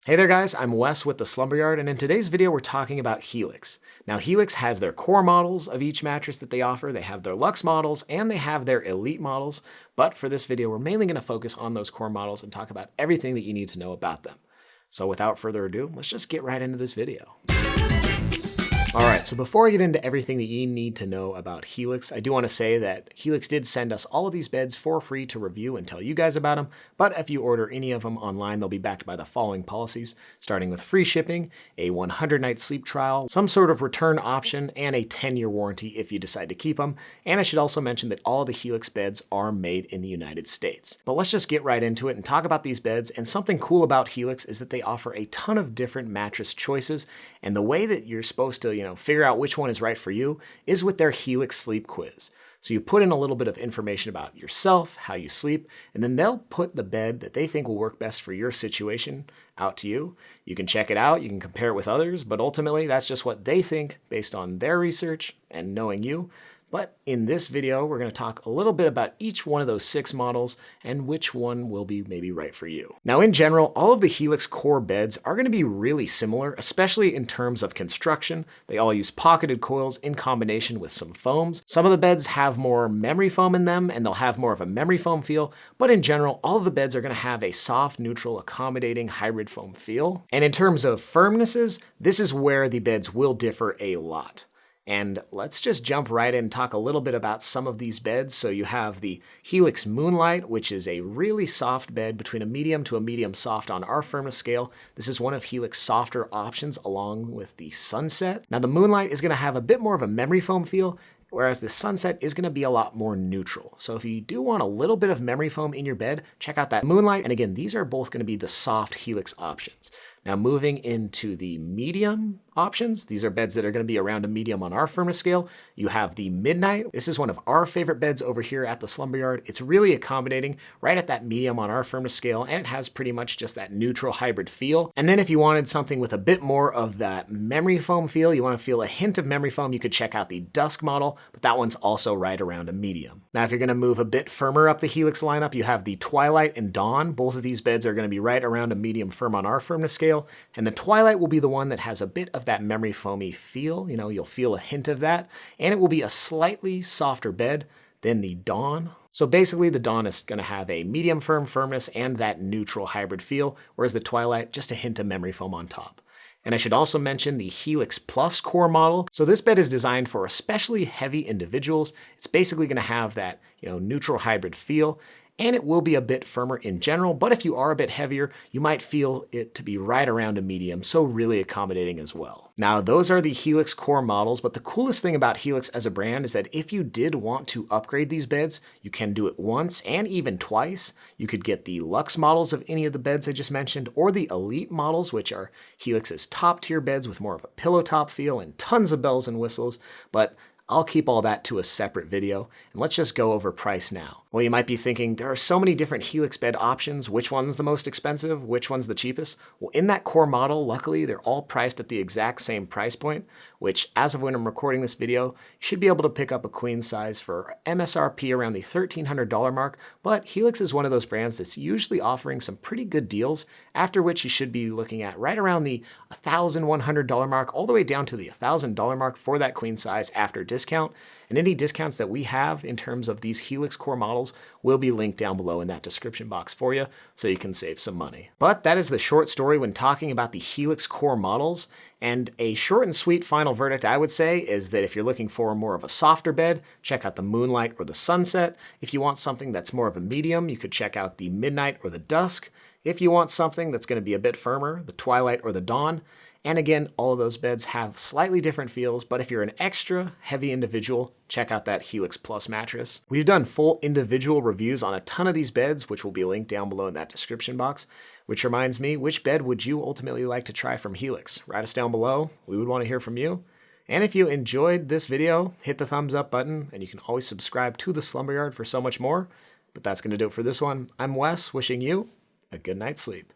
Hey there guys, I'm Wes with the Slumber Yard, and in today's video we're talking about Helix. Now Helix has their core models of each mattress that they offer, they have their luxe models, and they have their elite models, but for this video we're mainly going to focus on those core models and talk about everything that you need to know about them. So without further ado, let's just get right into this video. Alright, so before I get into everything that you need to know about Helix, I do want to say that Helix did send us all of these beds for free to review and tell you guys about them, but if you order any of them online, they'll be backed by the following policies, starting with free shipping, a 100-night sleep trial, some sort of return option, and a 10-year warranty if you decide to keep them. And I should also mention that all the Helix beds are made in the United States. But let's just get right into it and talk about these beds, and something cool about Helix is that they offer a ton of different mattress choices, and the way that you're supposed to figure out which one is right for you is with their Helix sleep quiz. So you put in a little bit of information about yourself, how you sleep, and then they'll put the bed that they think will work best for your situation out to you. You can check it out, you can compare it with others, but ultimately that's just what they think based on their research and knowing you. But in this video, we're going to talk a little bit about each one of those 6 models and which one will be maybe right for you. Now, in general, all of the Helix core beds are going to be really similar, especially in terms of construction. They all use pocketed coils in combination with some foams. Some of the beds have more memory foam in them, and they'll have more of a memory foam feel, but in general, all of the beds are going to have a soft, neutral, accommodating hybrid foam feel. And in terms of firmnesses, this is where the beds will differ a lot. And let's just jump right in and talk a little bit about some of these beds. So you have the Helix Moonlight, which is a really soft bed between a medium to a medium soft on our firmness scale. This is one of Helix's softer options along with the Sunset. Now the Moonlight is going to have a bit more of a memory foam feel, whereas the Sunset is going to be a lot more neutral. So if you do want a little bit of memory foam in your bed, check out that Moonlight. And again, these are both going to be the soft Helix options. Now moving into the medium options, these are beds that are going to be around a medium on our firmness scale. You have the Midnight. This is one of our favorite beds over here at the Slumber Yard. It's really accommodating, right at that medium on our firmness scale, and it has pretty much just that neutral hybrid feel. And then if you wanted something with a bit more of that memory foam feel, you want to feel a hint of memory foam, you could check out the Dusk model, but that one's also right around a medium. Now if you're going to move a bit firmer up the Helix lineup, you have the Twilight and Dawn. Both of these beds are going to be right around a medium firm on our firmness scale. And the Twilight will be the one that has a bit of that memory foamy feel. You'll feel a hint of that. And it will be a slightly softer bed than the Dawn. So basically the Dawn is going to have a medium firm firmness and that neutral hybrid feel, whereas the Twilight, just a hint of memory foam on top. And I should also mention the Helix Plus core model. So this bed is designed for especially heavy individuals. It's basically going to have that, neutral hybrid feel. And it will be a bit firmer in general, but if you are a bit heavier, you might feel it to be right around a medium, so really accommodating as well. Now, those are the Helix core models, but the coolest thing about Helix as a brand is that if you did want to upgrade these beds, you can do it once and even twice. You could get the luxe models of any of the beds I just mentioned, or the elite models, which are Helix's top tier beds with more of a pillow top feel and tons of bells and whistles, but I'll keep all that to a separate video, and let's just go over price now. Well, you might be thinking, there are so many different Helix bed options, which one's the most expensive, which one's the cheapest? Well, in that core model, luckily, they're all priced at the exact same price point, which as of when I'm recording this video, you should be able to pick up a queen size for MSRP around the $1,300 mark, but Helix is one of those brands that's usually offering some pretty good deals, after which you should be looking at right around the $1,100 mark, all the way down to the $1,000 mark for that queen size after discount. And any discounts that we have in terms of these Helix core models will be linked down below in that description box for you, so you can save some money. But that is the short story when talking about the Helix core models. And a short and sweet final verdict I would say is that if you're looking for more of a softer bed, check out the Moonlight or the Sunset. If you want something that's more of a medium, you could check out the Midnight or the Dusk. If you want something that's going to be a bit firmer, the Twilight or the Dawn. And again, all of those beds have slightly different feels, but if you're an extra heavy individual, check out that Helix Plus mattress. We've done full individual reviews on a ton of these beds, which will be linked down below in that description box. Which reminds me, which bed would you ultimately like to try from Helix? Write us down below. We would want to hear from you. And if you enjoyed this video, hit the thumbs up button, and you can always subscribe to the Slumber Yard for so much more. But that's going to do it for this one. I'm Wes, wishing you a good night's sleep.